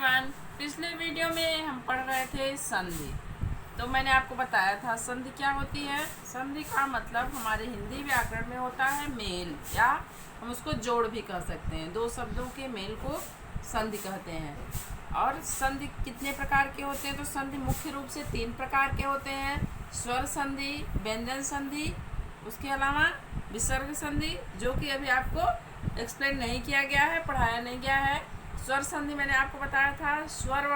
Everyone, पिछले video में हम पढ़ रहे थे संधि। तो मैंने आपको बताया था संधि क्या होती है। संधि का मतलब हमारे हिंदी व्याकरण में होता है मेल, या हम उसको जोड़ भी कह सकते हैं। दो शब्दों के मेल को संधि कहते हैं। और संधि कितने प्रकार के होते हैं? तो संधि मुख्य रूप से 3 प्रकार के होते हैं: स्वर संधि, व्यंजन संधि, उसके अलावा विसर्ग संधि, जो कि अभी आपको एक्सप्लेन नहीं किया गया है, पढ़ाया नहीं गया है। स्वर संधि मैंने आपको बताया था, स्वर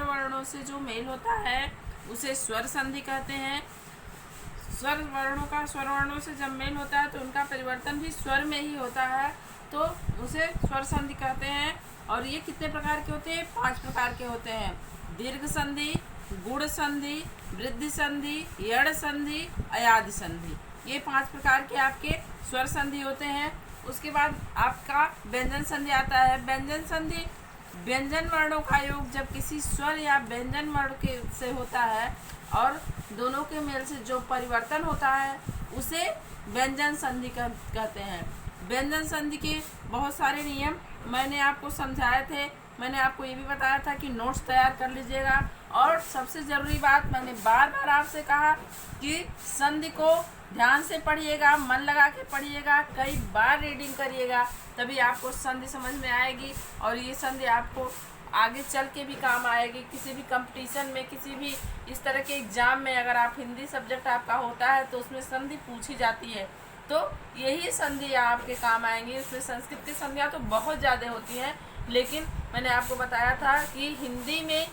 वर्णों से जो मेल होता है उसे स्वर संधि कहते हैं। स्वर वर्णों से जब मेल होता है तो उनका परिवर्तन भी स्वर में ही होता है, तो उसे स्वर संधि कहते हैं। और ये कितने प्रकार के होते हैं? 5 प्रकार के होते हैं: दीर्घ संधि, गुण संधि, वृद्धि संधि, यड़ संधि, अयादि संधि। ये 5 प्रकार के आपके स्वर संधि होते हैं। उसके बाद आपका व्यंजन संधि आता है। व्यंजन संधि व्यंजन वर्णों का योग जब किसी स्वर या व्यंजन वर्ण के से होता है और दोनों के मेल से जो परिवर्तन होता है उसे व्यंजन संधि कहते हैं। व्यंजन संधि के बहुत सारे नियम मैंने आपको समझाए थे। मैंने आपको ये भी बताया था कि नोट्स तैयार कर लीजिएगा। और सबसे ज़रूरी बात, मैंने बार बार आपसे कहा कि संधि को ध्यान से पढ़िएगा, मन लगा के पढ़िएगा, कई बार रीडिंग करिएगा, तभी आपको संधि समझ में आएगी। और ये संधि आपको आगे चल के भी काम आएगी। किसी भी कंपटीशन में, किसी भी इस तरह के एग्ज़ाम में अगर आप हिंदी सब्जेक्ट आपका होता है तो उसमें संधि पूछी जाती है, तो यही संधि आपके काम आएंगी। इसमें संस्कृत की संधियाँ तो बहुत ज़्यादा होती हैं, लेकिन मैंने आपको बताया था कि हिंदी में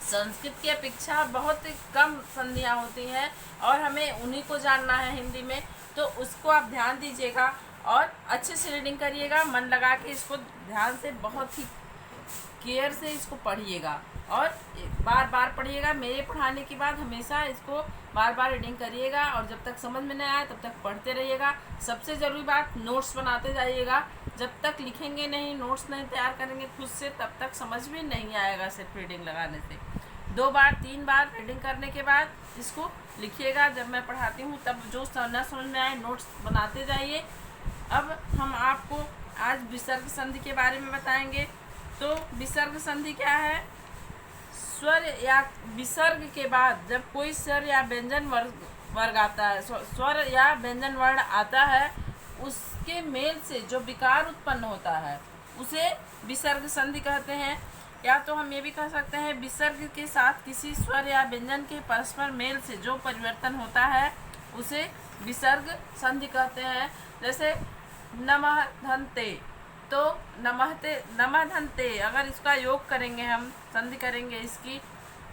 संस्कृत की अपेक्षा बहुत कम संधियाँ होती हैं और हमें उन्हीं को जानना है हिंदी में। तो उसको आप ध्यान दीजिएगा और अच्छे से रीडिंग करिएगा, मन लगा के इसको ध्यान से, बहुत ही केयर से इसको पढ़िएगा और बार बार पढ़िएगा। मेरे पढ़ाने के बाद हमेशा इसको बार बार रीडिंग करिएगा और जब तक समझ में नहीं आए तब तक पढ़ते रहिएगा। सबसे ज़रूरी बात, नोट्स बनाते जाइएगा। जब तक लिखेंगे नहीं, नोट्स नहीं तैयार करेंगे खुद से, तब तक समझ में नहीं आएगा सिर्फ रीडिंग लगाने से। 2 बार 3 बार रीडिंग करने के बाद इसको लिखिएगा। जब मैं पढ़ाती हूँ तब जो न समझ में आए नोट्स बनाते जाइए। अब हम आपको आज विसर्ग संधि के बारे में बताएंगे। तो विसर्ग संधि क्या है? स्वर या विसर्ग के बाद जब कोई स्वर या व्यंजन वर्ग आता है, स्वर या व्यंजन वर्ण आता है, उसके मेल से जो विकार उत्पन्न होता है उसे विसर्ग संधि कहते हैं। या तो हम ये भी कह सकते हैं विसर्ग के साथ किसी स्वर या व्यंजन के परस्पर मेल से जो परिवर्तन होता है उसे विसर्ग संधि कहते हैं। जैसे नमः धन्ते, तो नमः धन्ते, अगर इसका योग करेंगे, हम संधि करेंगे इसकी,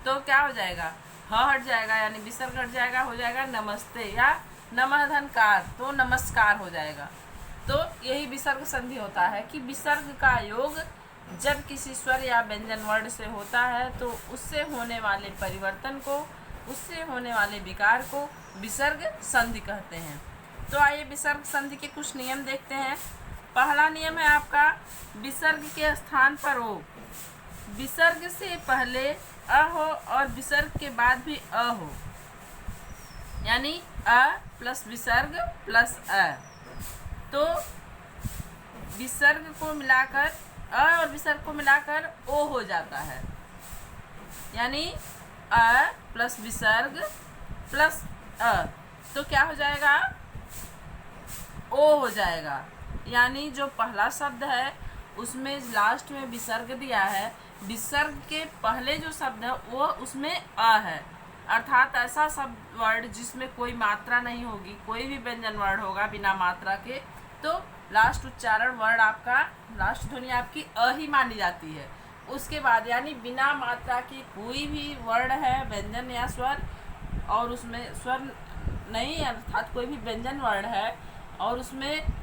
तो क्या हो जाएगा? ह हट जाएगा, यानी विसर्ग हट जाएगा, हो जाएगा नमस्ते। या नमः धनकार, तो नमस्कार हो जाएगा। तो यही विसर्ग संधि होता है कि विसर्ग का योग जब किसी स्वर या व्यंजन वर्ण से होता है तो उससे होने वाले परिवर्तन को, उससे होने वाले विकार को विसर्ग संधि कहते हैं। तो आइए विसर्ग संधि के कुछ नियम देखते हैं। पहला नियम है आपका, विसर्ग के स्थान पर ओ, विसर्ग से पहले अ हो और विसर्ग के बाद भी अ हो, यानी अ प्लस विसर्ग प्लस अ। तो विसर्ग को मिलाकर, अ और विसर्ग को मिलाकर ओ हो जाता है, यानी अ प्लस विसर्ग प्लस अ, तो क्या हो जाएगा? ओ हो जाएगा। यानी जो पहला शब्द है उसमें लास्ट में विसर्ग दिया है, विसर्ग के पहले जो शब्द है वो उसमें अ है, अर्थात ऐसा शब्द वर्ड जिसमें कोई मात्रा नहीं होगी, कोई भी व्यंजन वर्ड होगा बिना मात्रा के, तो लास्ट उच्चारण वर्ड आपका, लास्ट ध्वनि आपकी अ ही मानी जाती है। उसके बाद यानी बिना मात्रा की कोई भी वर्ड है, व्यंजन या स्वर, और उसमें स्वर नहीं, अर्थात कोई भी व्यंजन वर्ड है और उसमें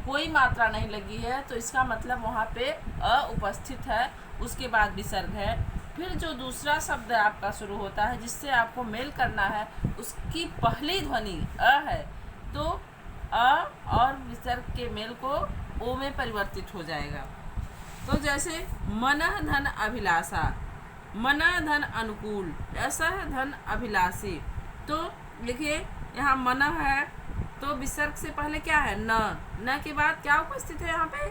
कोई मात्रा नहीं लगी है, तो इसका मतलब वहाँ पे अ उपस्थित है, उसके बाद विसर्ग है। फिर जो दूसरा शब्द आपका शुरू होता है जिससे आपको मेल करना है, उसकी पहली ध्वनि अ है, तो अ और विसर्ग के मेल को ओ में परिवर्तित हो जाएगा। तो जैसे मनः धन अभिलाषा, मनः धन अनुकूल, ऐसा है धन अभिलाषी। तो लिखिए यहाँ मनः है तो विसर्ग से पहले क्या है? न के बाद क्या उपस्थित है यहाँ पे?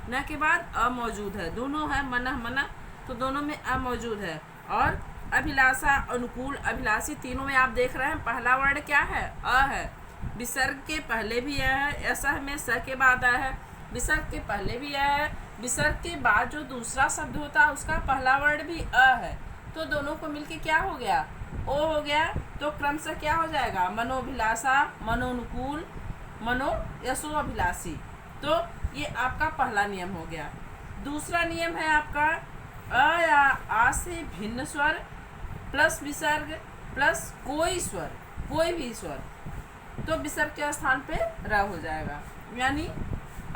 न के बाद अ मौजूद है, दोनों है मन मन, तो दोनों में अ मौजूद है। और अभिलाषा, अनुकूल, अभिलाषी, तीनों में आप देख रहे हैं पहला वर्ड क्या है, अ है। विसर्ग के पहले भी अ है, ऐसा में स के बाद अ है, विसर्ग के पहले भी अ है, विसर्ग के बाद जो दूसरा शब्द होता है उसका पहला वर्ड भी अ है। तो दोनों को मिलके क्या हो गया, ओ हो गया। तो क्रमशः क्या हो जाएगा, मनोभिलाषा, मनोनुकूल, मनो यशो अभिलाषी। तो ये आपका पहला नियम हो गया। दूसरा नियम है आपका अ या आ से भिन्न स्वर प्लस विसर्ग प्लस कोई स्वर, कोई भी स्वर, तो विसर्ग के स्थान पे र हो जाएगा। यानी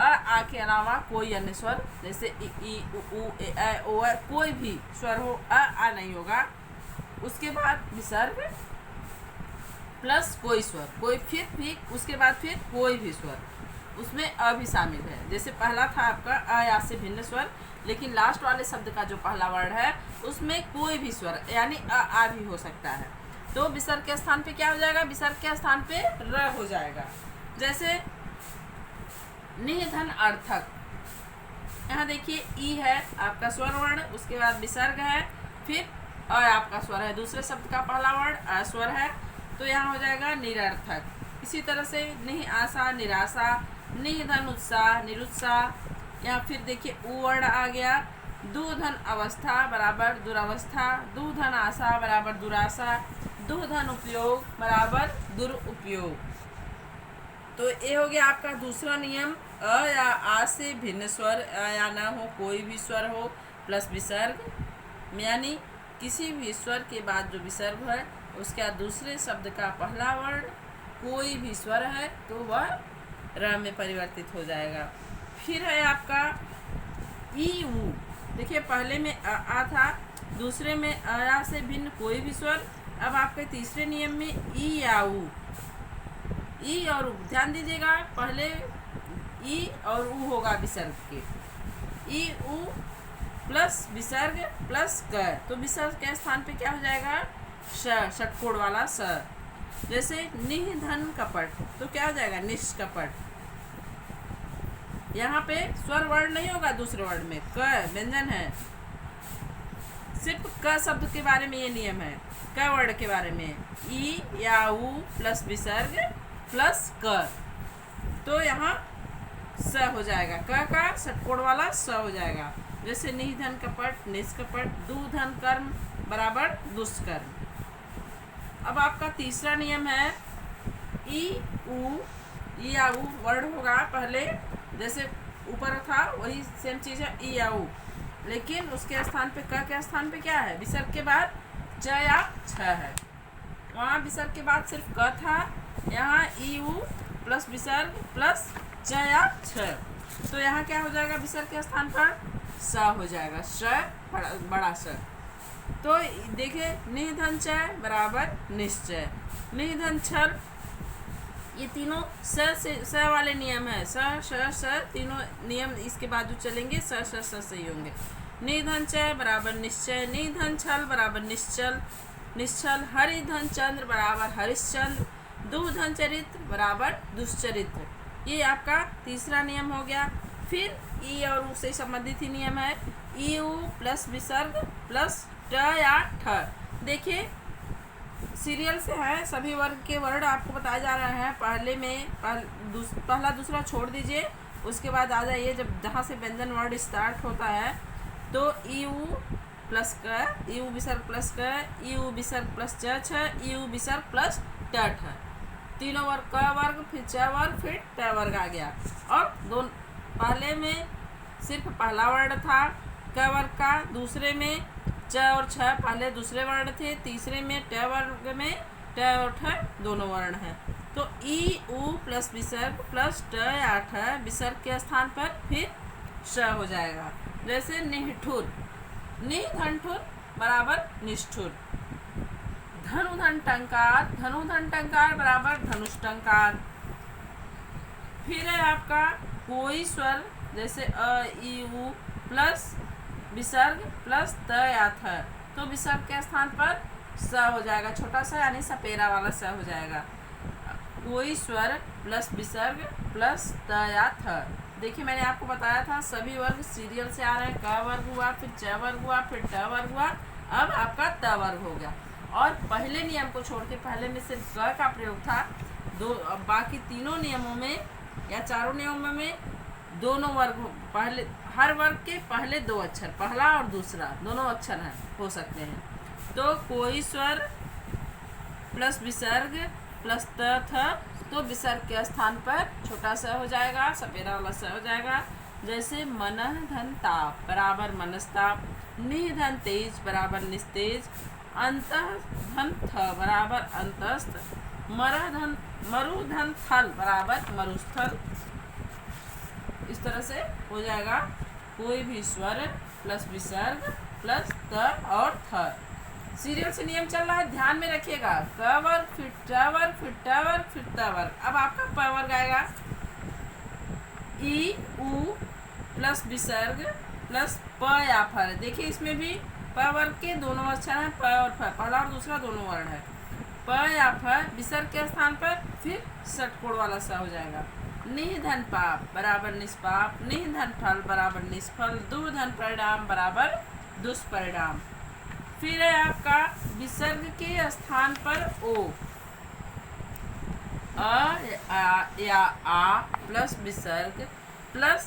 आ के अलावा कोई अन्य स्वर, जैसे ई उ ए ओ ए, कोई भी स्वर हो, आ नहीं होगा। उसके बाद विसर्ग प्लस कोई स्वर, कोई फिर उसके बाद फिर कोई भी स्वर, उसमें अ भी शामिल है। जैसे पहला था आपका अ या से भिन्न स्वर, लेकिन लास्ट वाले शब्द का जो पहला वर्ड है उसमें कोई भी स्वर यानी आ भी हो सकता है। तो विसर्ग के स्थान पे क्या हो जाएगा, विसर्ग के स्थान पे र हो जाएगा। जैसे निधन अर्थक, यहाँ देखिए ई है आपका स्वर वर्ण, उसके बाद विसर्ग है, फिर अ आपका स्वर है, दूसरे शब्द का पहला वर्ड अ स्वर है, तो यहाँ हो जाएगा निरर्थक। इसी तरह से निह आशा, निराशा, निधन उत्साह, निरुत्साह। यहाँ फिर देखिए उ वर्ण आ गया, दुधन अवस्था बराबर दुरावस्था, दुधन आशा बराबर दुराशा, दुधन उपयोग बराबर दुरुपयोग। तो ये हो गया आपका दूसरा नियम, अ या आ से भिन्न स्वर, अ या न हो, कोई भी स्वर हो, प्लस विसर्ग, यानी किसी भी स्वर के बाद जो विसर्ग है उसके बाद दूसरे शब्द का पहला वर्ण कोई भी स्वर है तो वह र में परिवर्तित हो जाएगा। फिर है आपका ई ऊ, देखिए पहले में आ था, दूसरे में आ से भिन्न कोई भी स्वर। अब आपके तीसरे नियम में ई या ऊ, ई और ऊ, ध्यान दीजिएगा, पहले ई और ऊ होगा विसर्ग के, ई ऊ प्लस विसर्ग प्लस क, तो विसर्ग के स्थान पे क्या हो जाएगा, ष, षटकोण वाला स। जैसे निधन कपट, तो क्या हो जाएगा, निष्कपट। यहाँ पे स्वर वर्ण नहीं होगा, दूसरे वर्ड में क व्यंजन है, सिर्फ क शब्द के बारे में ये नियम है, क वर्ड के बारे में, ई या ऊ प्लस विसर्ग प्लस क, तो यहाँ स हो जाएगा, क का षटकोण वाला स हो जाएगा। जैसे निधन कपट, निष्कपट, दुधन कर्म बराबर दुष्कर्म। अब आपका तीसरा नियम है ई ऊ, ई या ऊ वर्ड होगा पहले, जैसे ऊपर था वही सेम चीज है ई या ऊ, लेकिन उसके स्थान पे क के स्थान पे क्या है, विसर्ग के बाद च या छ है। वहाँ विसर्ग के बाद सिर्फ क था, यहाँ ई ऊ प्लस विसर्ग प्लस च या छ, तो यहाँ क्या हो जाएगा, विसर्ग के स्थान पर स हो जाएगा, श बड़ा स। तो देखिए निधन च बराबर निश्चय, निधन छल, ये तीनों स वाले नियम है, स तीनों नियम इसके बाद जो चलेंगे स सही होंगे। निधन च बराबर निश्चय, निधन छल बराबर निश्चल, निश्चल, हरिधन चंद्र बराबर हरिश्चंद्र, दुधन चरित्र बराबर दुष्चरित्र। ये आपका तीसरा नियम हो गया। फिर ई और ऊ से संबंधित ही नियम है, ई ऊ प्लस विसर्ग प्लस ट या ठ। देखिए सीरियल से है, सभी वर्ग के वर्ड आपको बताए जा रहे हैं। पहले में पहला दूसरा छोड़ दीजिए, उसके बाद आ जाइए जब जहाँ से व्यंजन वर्ड स्टार्ट होता है, तो ई ऊ प्लस क, ई ऊ विसर्ग प्लस क, ई ऊ विसर्ग प्लस च छ, ई ऊ विसर्ग प्लस ट ठ, तीनों वर्ग, क वर्ग फिर च वर्ग फिर ट वर्ग आ गया। और पहले में सिर्फ पहला वर्ड था क वर्ग का, दूसरे में च और छ पहले दूसरे वर्ण थे, तीसरे में ट वर्ग में ट और ठ दोनों वर्ण हैं। तो ई ऊ प्लस विसर्ग प्लस ट या ठ, विसर्ग के स्थान पर फिर श हो जाएगा। जैसे निष्ठुर, निधनठुर बराबर निष्ठुर, धनुधन टंकार, धनुधन टंकार बराबर धनुष टंकार। फिर है आपका कोई स्वर, जैसे अ ई ऊ प्लस विसर्ग प्लस त या थ, तो विसर्ग के स्थान पर स हो जाएगा, छोटा सा यानी सपेरा वाला स हो जाएगा। कोई स्वर प्लस विसर्ग प्लस त या थ, देखिए मैंने आपको बताया था सभी वर्ग सीरियल से आ रहे हैं। क वर्ग हुआ, फिर च वर्ग हुआ, फिर ट वर्ग हुआ, अब आपका त वर्ग हो गया। और पहले नियम को छोड़ के पहले में सिर्फ क का प्रयोग था। अब बाकी तीनों नियमों में या चारों नियमों में दोनों वर्ग पहले, हर वर्ग के पहले दो अक्षर, पहला और दूसरा दोनों अक्षर हैं, हो सकते हैं। तो कोई स्वर प्लस विसर्ग प्लस त था, तो विसर्ग के स्थान पर छोटा स हो जाएगा, सपेरा वाला स हो जाएगा। जैसे मनः धन ताप बराबर मनस्ताप, निह धन तेज बराबर निस्तेज, अंतः धन थ बराबर अंतस्थ, मरह धन मरु धन थल बराबर मरुस्थल। इस तरह से हो जाएगा कोई भी स्वर प्लस विसर्ग प्लस त और थ। सीरियल से नियम चल रहा है, ध्यान में रखिएगा। क वर्ग फिर ट वर्ग फिर ट वर्ग फिर त वर्ग। अब आपका प वर्ग आएगा ई उ प्लस विसर्ग प्लस प या फर। देखिए इसमें भी प वर्ग के दोनों अक्षर हैं, प और फ, पहला और दूसरा दोनों वर्ण है। प या फ विसर्ग के स्थान पर फिर षटकोण वाला सा हो जाएगा। निह धन पाप बराबर निष्पाप, निह धन फल बराबर निष्फल, दु धन परिणाम बराबर दुष्परिणाम। फिर है आपका विसर्ग के स्थान पर ओ, या आ प्लस विसर्ग प्लस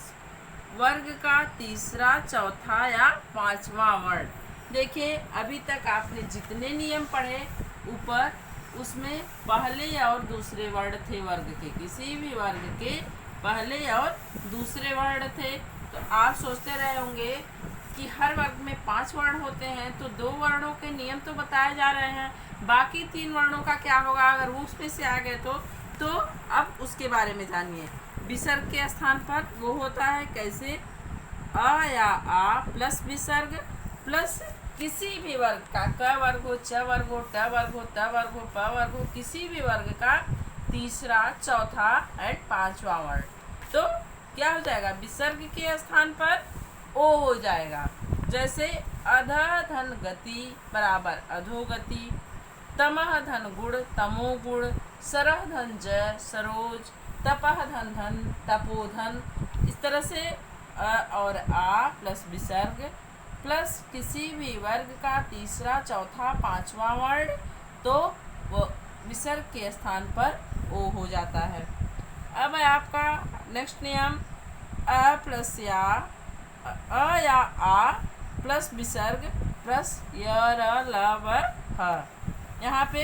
वर्ग का तीसरा चौथा या पांचवा वर्ण। देखिए अभी तक आपने जितने नियम पढ़े ऊपर, उसमें पहले और दूसरे वर्ण थे वर्ग के, किसी भी वर्ग के पहले और दूसरे वर्ण थे। तो आप सोचते रहे होंगे कि हर वर्ग में 5 वर्ण होते हैं, तो 2 वर्णों के नियम तो बताए जा रहे हैं, बाकी 3 वर्णों का क्या होगा अगर वो उसमें से आ गए तो अब उसके बारे में जानिए। विसर्ग के स्थान पर वो होता है कैसे, अ या आ प्लस विसर्ग प्लस किसी भी वर्ग का, क वर्ग हो, च वर्ग हो, ट वर्ग हो, त वर्ग हो, प वर्ग हो, किसी भी वर्ग का तीसरा चौथा एंड पांचवा वर्ण। तो क्या हो जाएगा, विसर्ग के स्थान पर ओ हो जाएगा। जैसे अध धन गति बराबर अधोगति, तमह धन गुण तमोगुण, सरह धन जय सरोज, तपह धन धन तपोधन। इस तरह से और आ प्लस विसर्ग प्लस किसी भी वर्ग का तीसरा चौथा पांचवा वर्ण, तो वो विसर्ग के स्थान पर ओ हो जाता है। अब आपका नेक्स्ट नियम, अ प्लस या आ प्लस विसर्ग प्लस य र ल व ह। यहाँ पे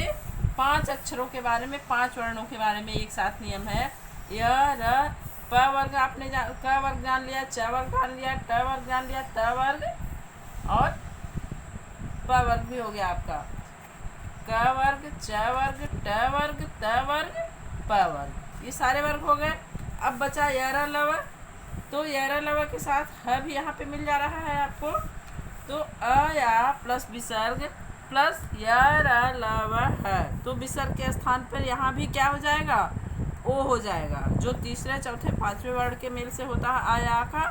5 अक्षरों के बारे में, 5 वर्णों के बारे में एक साथ नियम है। य र प वर्ग आपने क वर्ग जान लिया, च वर्ग जान लिया, ट वर्ग जान लिया, त वर्ग और प वर्ग भी हो गया आपका। क वर्ग, च वर्ग, ट वर्ग, त वर्ग, प वर्ग, ये सारे वर्ग हो गए। अब बचा य र ल व, तो य र ल व के साथ ह भी यहाँ पे मिल जा रहा है आपको। तो अ या प्लस विसर्ग प्लस य र ल व ह, तो विसर्ग के स्थान पर यहाँ भी क्या हो जाएगा, ओ हो जाएगा। जो तीसरे चौथे पांचवें वर्ण के मेल से होता है आ या का,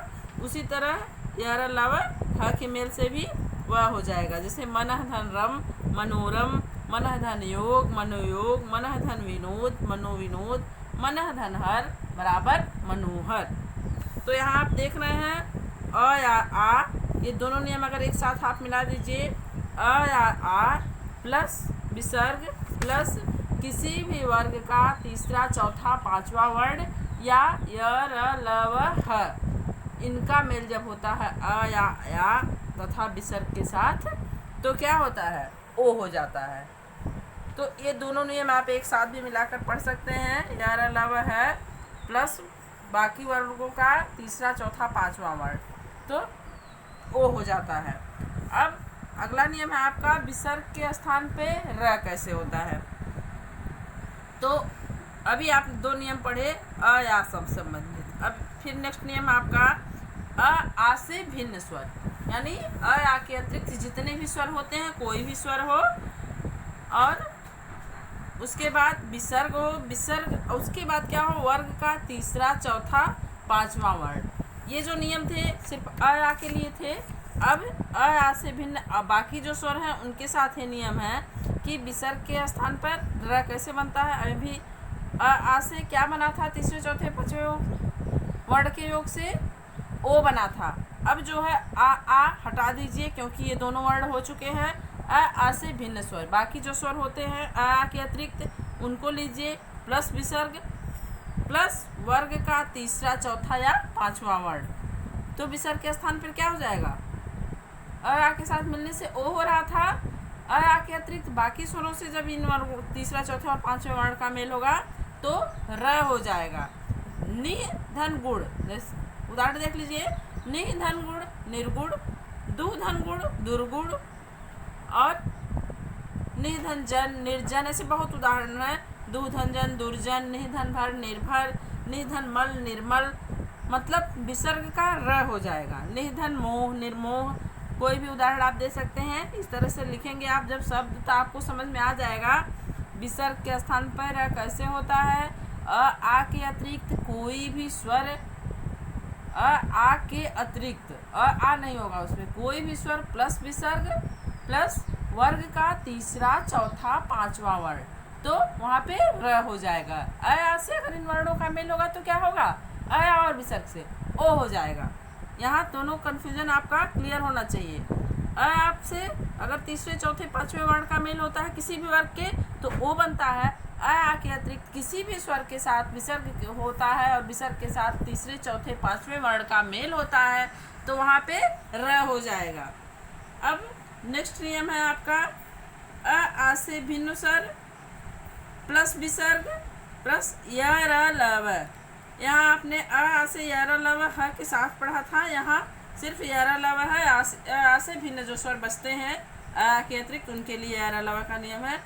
उसी तरह य र ल व ह के मेल से भी वह हो जाएगा। जैसे मनः धन रम मनोरम, मनः धन योग मनोयोग, मनः धन विनोद मनोविनोद, मनः धन हर बराबर मनोहर। तो यहाँ आप देख रहे हैं अ या आ, ये दोनों नियम अगर एक साथ आप मिला दीजिए, अ या आ प्लस विसर्ग प्लस किसी भी वर्ग का तीसरा चौथा पांचवा वर्ण या य र ल व ह, इनका मेल जब होता है अ या तथा विसर्ग के साथ, तो क्या होता है, ओ हो जाता है। तो ये दोनों नियम आप एक साथ भी मिलाकर पढ़ सकते हैं। य र ल व ह प्लस बाकी वर्गों का तीसरा चौथा पांचवा वर्ण, तो ओ हो जाता है। अब अगला नियम है आपका विसर्ग के स्थान पे र कैसे होता है। तो अभी आप 2 नियम पढ़े अ या सब संबंधित। अब फिर नेक्स्ट नियम आपका आ से भिन्न स्वर, यानी अ या के अतिरिक्त जितने भी स्वर होते हैं, कोई भी स्वर हो, और उसके बाद विसर्ग हो, विसर्ग उसके बाद क्या हो, वर्ग का तीसरा चौथा पांचवा वर्ण। ये जो नियम थे सिर्फ अ या के लिए थे। अब अ या से भिन्न बाकी जो स्वर हैं उनके साथ ये नियम है कि विसर्ग के स्थान पर र कैसे बनता है। अभी आ से क्या बना था तीसरे चौथे पांचवें वर्ण के योग से ओ बना था। अब जो है आ हटा दीजिए क्योंकि ये दोनों वर्ण हो चुके हैं। आ से भिन्न स्वर, बाकी जो स्वर होते हैं आ के अतिरिक्त उनको लीजिए, प्लस विसर्ग प्लस वर्ग का तीसरा, चौथा या पांचवा वर्ण। तो विसर्ग के स्थान पर क्या हो जाएगा? आ के साथ मिलने से ओ हो रहा था। आ के अतिरिक्त बाकी स्वरों से जब इन वर्ग तीसरा, चौथा और पांचवें वर्ण का मेल होगा तो र हो जाएगा। नि धन गुण, उदाहरण देख लीजिए। नि धन गुण निर्गुण, दु धन गुण दुर्गुण और नि धन जन निर्जन, ऐसे बहुत उदाहरण है। दु धन जन दुर्जन, नि धन भर निर्भर, नि धन मल निर्मल, मतलब विसर्ग का र हो जाएगा। नि धन मोह निर्मोह, कोई भी उदाहरण आप दे सकते हैं। इस तरह से लिखेंगे आप जब शब्द तो आपको समझ में आ जाएगा विसर्ग के स्थान पर र कैसे होता है। आ के अतिरिक्त कोई भी स्वर, आ के अतिरिक्त आ नहीं होगा, उसमें कोई भी स्वर प्लस विसर्ग प्लस वर्ग का तीसरा, चौथा, पांचवा वर्ण, तो वहाँ पे र हो जाएगा। आ से अगर इन वर्णों का मेल होगा तो क्या होगा? आ और विसर्ग से ओ हो जाएगा। यहाँ दोनों कन्फ्यूजन आपका क्लियर होना चाहिए। आपसे अगर तीसरे, चौथे, पांचवें वर्ण का मेल होता है किसी भी वर्ग के तो ओ बनता है। आ के अतिरिक्त किसी भी स्वर के साथ विसर्ग होता है और विसर्ग के साथ तीसरे, चौथे, पांचवें वर्ण का मेल होता है तो वहाँ पे र हो जाएगा। अब नेक्स्ट नियम है आपका आ से भिन्न स्वर प्लस विसर्ग प्लस य र लव। यहाँ आपने आ से यारा लव ह के साथ पढ़ा था, यहाँ सिर्फ यारा लव है। आ से भिन्न जो स्वर बचते हैं आ के अतिरिक्त उनके लिए यारा लव का नियम है।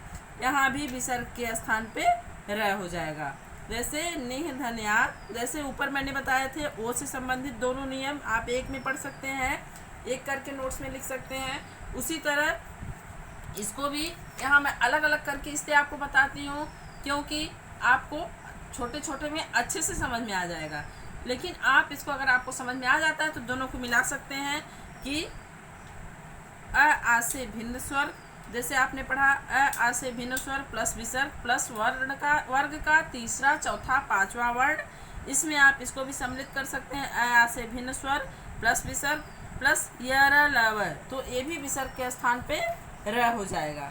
यहाँ भी विसर्ग के स्थान पे र हो जाएगा। जैसे निह धन्या, जैसे ऊपर मैंने बताए थे ओ से संबंधित दोनों नियम आप एक में पढ़ सकते हैं, एक करके नोट्स में लिख सकते हैं। उसी तरह इसको भी यहाँ मैं अलग अलग करके इसलिए आपको बताती हूँ क्योंकि आपको छोटे छोटे में अच्छे से समझ में आ जाएगा। लेकिन आप इसको अगर आपको समझ में आ जाता है तो दोनों को मिला सकते हैं कि आ से भिन्न स्वर, जैसे आपने पढ़ा आ से भिन्न स्वर प्लस विसर्ग प्लस वर्ग का तीसरा, चौथा, पांचवा वर्ण। इसमें आप इसको भी सम्मिलित कर सकते हैं आ से भिन्न स्वर प्लस विसर्ग प्लस य र लव, तो ये भी विसर्ग के स्थान पे र हो जाएगा।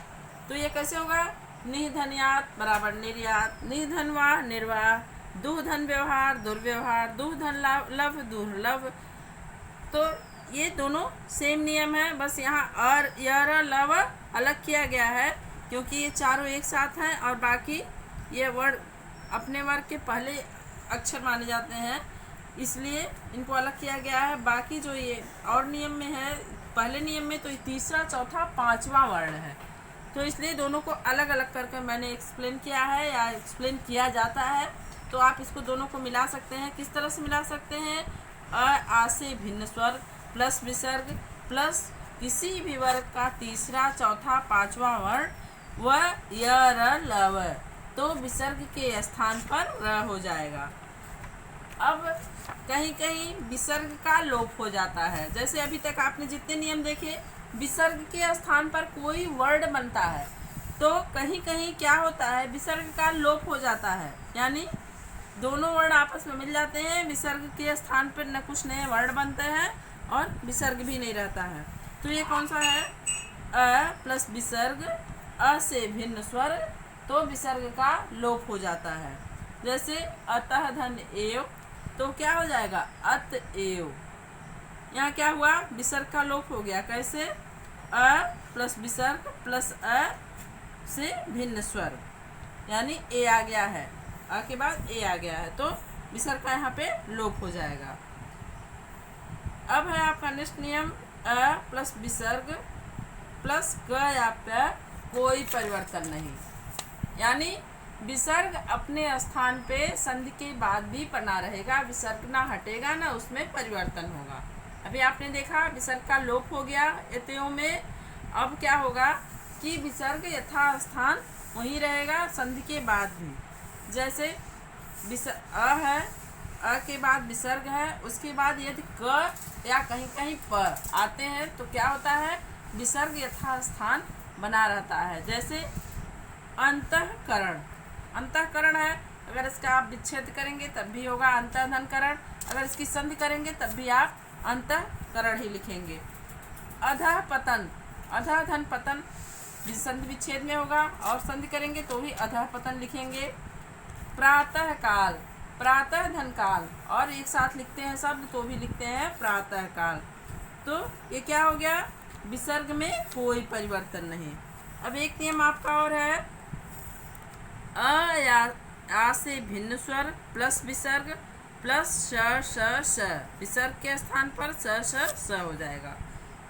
तो ये कैसे होगा? निधन्यात बराबर निर्यात, निधनवा निर्वाह, दुधन व्यवहार दुर्व्यवहार, दुधन लव दुर्लभ। तो ये दोनों सेम नियम है, बस यहाँ और यर लव अलग किया गया है क्योंकि ये चारों एक साथ हैं और बाकी ये वर्ड अपने वर्ग के पहले अक्षर माने जाते हैं, इसलिए इनको अलग किया गया है। बाकी जो ये और नियम में है, पहले नियम में तो तीसरा, चौथा, पांचवा वर्ण है, तो इसलिए दोनों को अलग अलग करके मैंने एक्सप्लेन किया है या एक्सप्लेन किया जाता है। तो आप इसको दोनों को मिला सकते हैं। किस तरह से मिला सकते हैं? आ से भिन्न स्वर प्लस विसर्ग प्लस किसी भी वर्ग का तीसरा, चौथा, पांचवा वर्ण व य र लव, तो विसर्ग के स्थान पर र हो जाएगा। अब कहीं कहीं विसर्ग का लोप हो जाता है, जैसे अभी तक आपने जितने नियम देखे विसर्ग के स्थान पर कोई वर्ड बनता है तो कहीं कहीं क्या होता है, विसर्ग का लोप हो जाता है, यानी दोनों वर्ण आपस में मिल जाते हैं, विसर्ग के स्थान पर न कुछ नए वर्ण बनते हैं और विसर्ग भी नहीं रहता है। तो ये कौन सा है? अ प्लस विसर्ग, अ से भिन्न स्वर, तो विसर्ग का लोप हो जाता है। जैसे अतः धन एव, तो क्या हो जाएगा? अत एव। यहाँ क्या हुआ? विसर्ग का लोप हो गया। कैसे? अ प्लस विसर्ग प्लस अ से भिन्न स्वर, यानी ए आ गया है, अ के बाद ए आ गया है, तो विसर्ग का यहाँ पे लोप हो जाएगा। अब है आपका नेक्स्ट नियम, अ प्लस विसर्ग प्लस क या प, कोई परिवर्तन नहीं, यानी विसर्ग अपने स्थान पे संधि के बाद भी बना रहेगा, विसर्ग ना हटेगा ना उसमें परिवर्तन होगा। अभी आपने देखा विसर्ग का लोप हो गया एतयों में। अब क्या होगा कि विसर्ग यथास्थान वहीं रहेगा संधि के बाद भी। जैसे अ है, अ के बाद विसर्ग है, उसके बाद यदि क या कहीं कहीं प आते हैं तो क्या होता है? विसर्ग यथास्थान बना रहता है। जैसे अंतःकरण, अंतःकरण है, अगर इसका आप विच्छेद करेंगे तब भी होगा अंतःधनकरण। अगर इसकी संधि करेंगे तब भी आप अंतःकरण ही लिखेंगे। अधः पतन, अधः धन पतन संधि विच्छेद में होगा, और संधि करेंगे तो भी अधः पतन लिखेंगे। प्रातः काल, प्रातः धन काल, और एक साथ लिखते हैं शब्द तो भी लिखते हैं प्रातः काल। तो ये क्या हो गया, विसर्ग में कोई परिवर्तन नहीं। अब एक नियम आपका और है, अ या आ से भिन्न स्वर प्लस विसर्ग प्लस स विसर्ग के स्थान पर स हो जाएगा।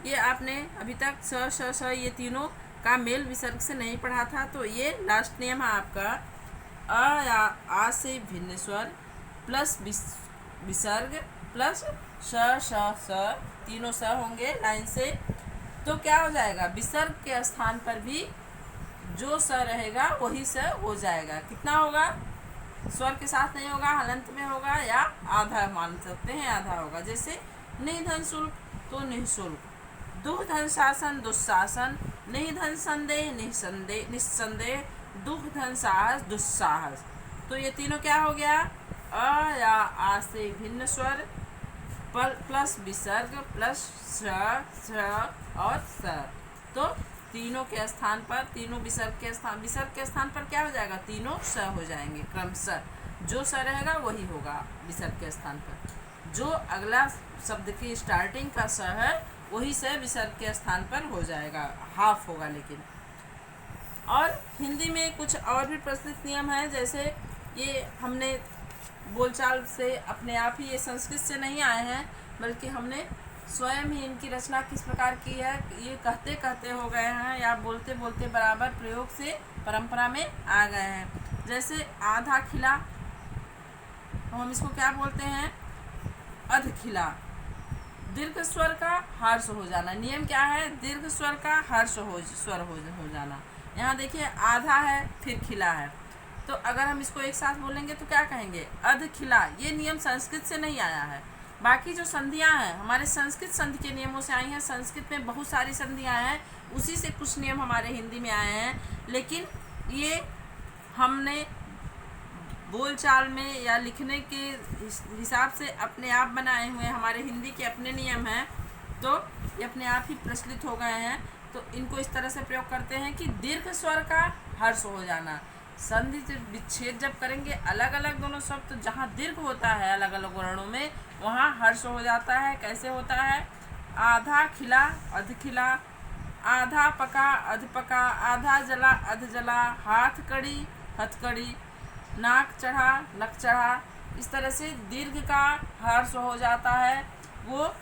ये आपने अभी तक स ये तीनों का मेल विसर्ग से नहीं पढ़ा था, तो ये लास्ट नियम है आपका। अ या आ से भिन्न स्वर प्लस विसर्ग प्लस स तीनों स होंगे लाइन से, तो क्या हो जाएगा, विसर्ग के स्थान पर भी जो स रहेगा वही स हो जाएगा। कितना होगा, स्वर के साथ नहीं होगा, हलंत में होगा, या आधा मान सकते हैं, आधा होगा। जैसे निधन शुल्क तो निःशुल्क, दुर्धन शासन दुस्शासन, निधन संदेह निस्संदेह, दुर्धन साहस दुस्साहस। तो ये तीनों क्या हो गया, अ या आ से भिन्न स्वर प्लस विसर्ग प्लस स और स। तो तीनों के स्थान पर, तीनों विसर्ग के स्थान पर क्या हो जाएगा, तीनों स हो जाएंगे क्रमशः। जो स रहेगा वही होगा विसर्ग के स्थान पर। जो अगला शब्द की स्टार्टिंग का स है वही स विसर्ग के स्थान पर हो जाएगा, हाफ होगा लेकिन। और हिंदी में कुछ और भी प्रचलित नियम है, जैसे ये हमने बोलचाल से अपने आप ही, ये संस्कृत से नहीं आए हैं बल्कि हमने स्वयं ही इनकी रचना किस प्रकार की है, ये कहते कहते हो गए हैं या बोलते बोलते बराबर प्रयोग से परंपरा में आ गए हैं। जैसे आधा खिला, तो हम इसको क्या बोलते हैं, अध खिला। दीर्घ स्वर का हर्ष हो जाना, नियम क्या है, दीर्घ स्वर का हर्ष स्वर हो जाना। यहाँ देखिए आधा है फिर खिला है, तो अगर हम इसको एक साथ बोलेंगे तो क्या कहेंगे, अध खिला। ये नियम संस्कृत से नहीं आया है, बाकी जो संधियाँ हैं हमारे संस्कृत संधि के नियमों से आई हैं। संस्कृत में बहुत सारी संधियाँ हैं, उसी से कुछ नियम हमारे हिंदी में आए हैं, लेकिन ये हमने बोलचाल में या लिखने के हिसाब से अपने आप बनाए हुए हमारे हिंदी के अपने नियम हैं, तो ये अपने आप ही प्रचलित हो गए हैं। तो इनको इस तरह से प्रयोग करते हैं कि दीर्घ स्वर का हर्ष हो जाना। संधि विच्छेद जब करेंगे अलग अलग दोनों शब्द, तो जहाँ दीर्घ होता है अलग अलग वर्णों में वहाँ हर्ष हो जाता है। कैसे होता है, आधा खिला अध खिला, आधा पका अध पका, आधा जला अध जला, हाथ कड़ी हथकड़ी, नाक चढ़ा नक चढ़ा। इस तरह से दीर्घ का हर्ष हो जाता है। वो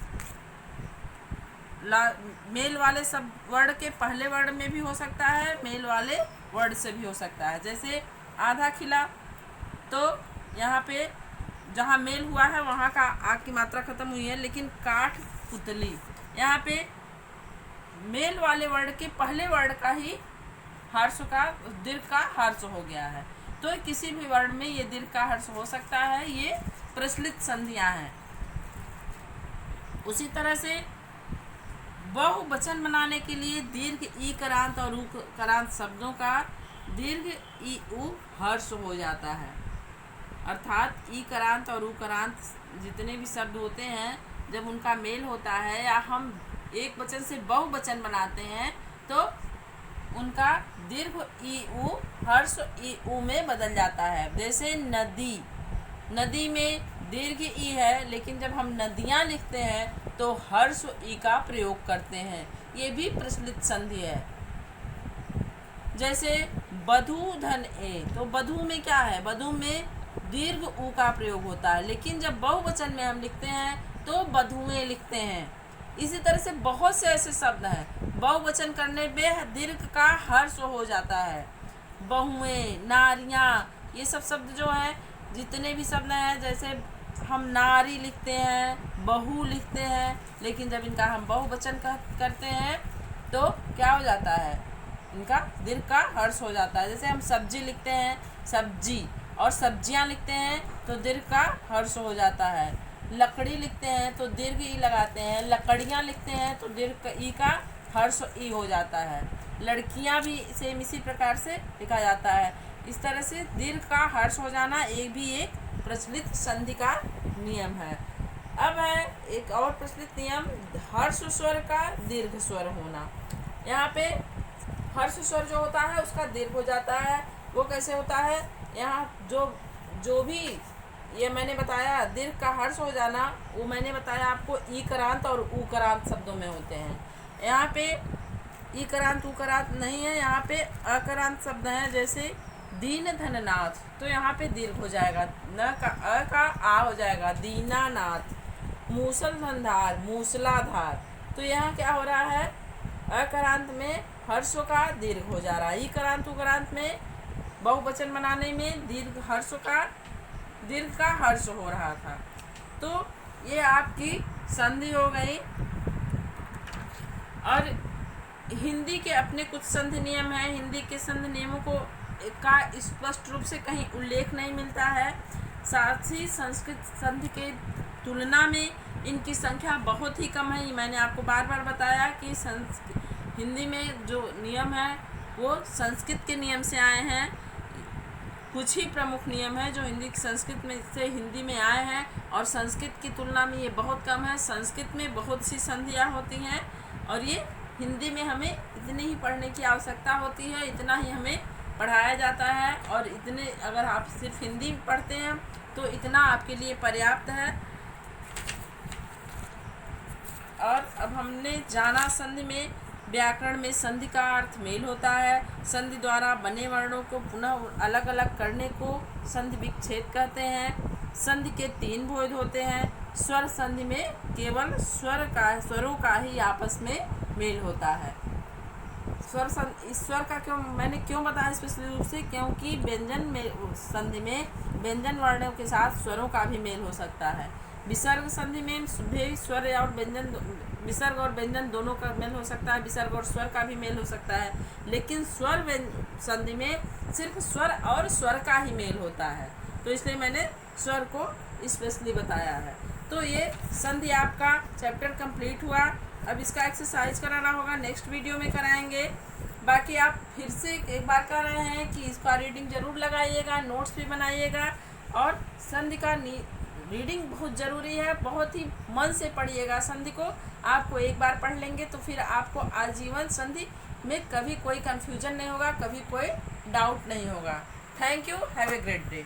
मेल वाले सब वर्ड के पहले वर्ड में भी हो सकता है, मेल वाले वर्ड से भी हो सकता है। जैसे आधा खिला, तो यहाँ पे जहाँ मेल हुआ है वहाँ का आ की मात्रा खत्म हुई है, लेकिन काठ पुतली यहाँ पे मेल वाले वर्ड के पहले वर्ड का ही हर्ष का दीर्घ का हर्ष हो गया है। तो किसी भी वर्ड में ये दीर्घ का हर्ष हो सकता है, ये प्रचलित संधियाँ हैं। उसी तरह से बहुवचन बनाने के लिए दीर्घ ई करांत और ऊ करांत शब्दों का दीर्घ ई ऊ हर्ष हो जाता है। अर्थात ई करांत और ऊ करांत जितने भी शब्द होते हैं, जब उनका मेल होता है या हम एक वचन से बहुवचन बनाते हैं, तो उनका दीर्घ ई ऊ हर्ष ई ऊ में बदल जाता है। जैसे नदी, नदी में दीर्घ ई है, लेकिन जब हम नदियाँ लिखते हैं तो हर्ष ई का प्रयोग करते हैं। ये भी प्रचलित संधि है। जैसे बधू धन ए, तो बधू में क्या है, बधू में दीर्घ ऊ का प्रयोग होता है, लेकिन जब बहुवचन में हम लिखते हैं तो बधुएं लिखते हैं। इसी तरह से बहुत से ऐसे शब्द हैं, बहुवचन करने में दीर्घ का हर्ष हो जाता है। बहुएं, नारियाँ, ये सब शब्द जो हैं, जितने भी शब्द हैं, जैसे हम नारी लिखते हैं, बहू लिखते हैं, लेकिन जब इनका हम बहुवचन करते हैं तो क्या हो जाता है, इनका दीर्घ का हर्ष हो जाता है। जैसे हम सब्जी लिखते हैं, सब्जी, और सब्जियां लिखते हैं तो दीर्घ का हर्ष हो जाता है। लकड़ी लिखते हैं तो दीर्घ ई लगाते हैं, लकड़ियाँ लिखते हैं तो दीर्घ ई का हर्ष ई हो जाता है। लड़कियां भी सेम इसी प्रकार से लिखा जाता है। इस तरह से दीर्घ का हर्ष हो जाना एक भी एक प्रचलित संधि का नियम है। अब है एक और प्रचलित नियम, हर्ष स्वर का दीर्घ स्वर होना। यहाँ पे हर्ष स्वर जो होता है उसका दीर्घ हो जाता है। वो कैसे होता है, यहाँ जो भी ये मैंने बताया दीर्घ का हर्ष हो जाना, वो मैंने बताया आपको ईकारांत और ऊकारांत शब्दों में होते हैं। यहाँ पे ईकारांत ऊकारांत नहीं है, यहाँ पे अकारांत शब्द हैं, जैसे दीन धननाथ, तो यहाँ पे दीर्घ हो जाएगा, न का अ का आ हो जाएगा, दीनानाथ। मूसल धनधार, मूसलाधार, तो यहाँ क्या हो रहा है, अकारांत में हर्षों का दीर्घ हो जा रहा है। ईकारांत उकारांत में बहुवचन बनाने में दीर्घ का हर्ष हो रहा था। तो ये आपकी संधि हो गई। और हिंदी के अपने कुछ संधि नियम हैं। हिंदी के संधि नियमों का स्पष्ट रूप से कहीं उल्लेख नहीं मिलता है। साथ ही संस्कृत संधि के तुलना में इनकी संख्या बहुत ही कम है। मैंने आपको बार बार बताया कि हिंदी में जो नियम है वो संस्कृत के नियम से आए हैं। कुछ ही प्रमुख नियम है जो संस्कृत में से हिंदी में आए हैं, और संस्कृत की तुलना में ये बहुत कम है। संस्कृत में बहुत सी संधियाँ होती हैं और ये हिंदी में हमें इतनी ही पढ़ने की आवश्यकता होती है, इतना ही हमें पढ़ाया जाता है। और इतने अगर आप सिर्फ हिंदी पढ़ते हैं तो इतना आपके लिए पर्याप्त है। और अब हमने जाना संधि में व्याकरण में संधि का अर्थ मेल होता है। संधि द्वारा बने वर्णों को पुनः अलग अलग करने को संधि विच्छेद कहते हैं। संधि के 3 भेद होते हैं। स्वर संधि में केवल स्वरों का ही आपस में मेल होता है। स्वर का मैंने क्यों बताया स्पष्ट रूप से, क्योंकि व्यंजन में संधि में व्यंजन वर्णों के साथ स्वरों का भी मेल हो सकता है। विसर्ग संधि में भी स्वर और व्यंजन, विसर्ग और व्यंजन दोनों का मेल हो सकता है, विसर्ग और स्वर का भी मेल हो सकता है। लेकिन स्वर संधि में सिर्फ स्वर और स्वर का ही मेल होता है, तो इसलिए मैंने स्वर को स्पेशली बताया है। तो ये संधि आपका चैप्टर कंप्लीट हुआ। अब इसका एक्सरसाइज कराना होगा, नेक्स्ट वीडियो में कराएंगे। बाकी आप फिर से एक बार कर रहे हैं कि इसका रीडिंग ज़रूर लगाइएगा, नोट्स भी बनाइएगा, और संधि का रीडिंग बहुत ज़रूरी है। बहुत ही मन से पढ़िएगा संधि को। आपको एक बार पढ़ लेंगे तो फिर आपको आजीवन संधि में कभी कोई कन्फ्यूजन नहीं होगा, कभी कोई डाउट नहीं होगा। Thank you, have a great day.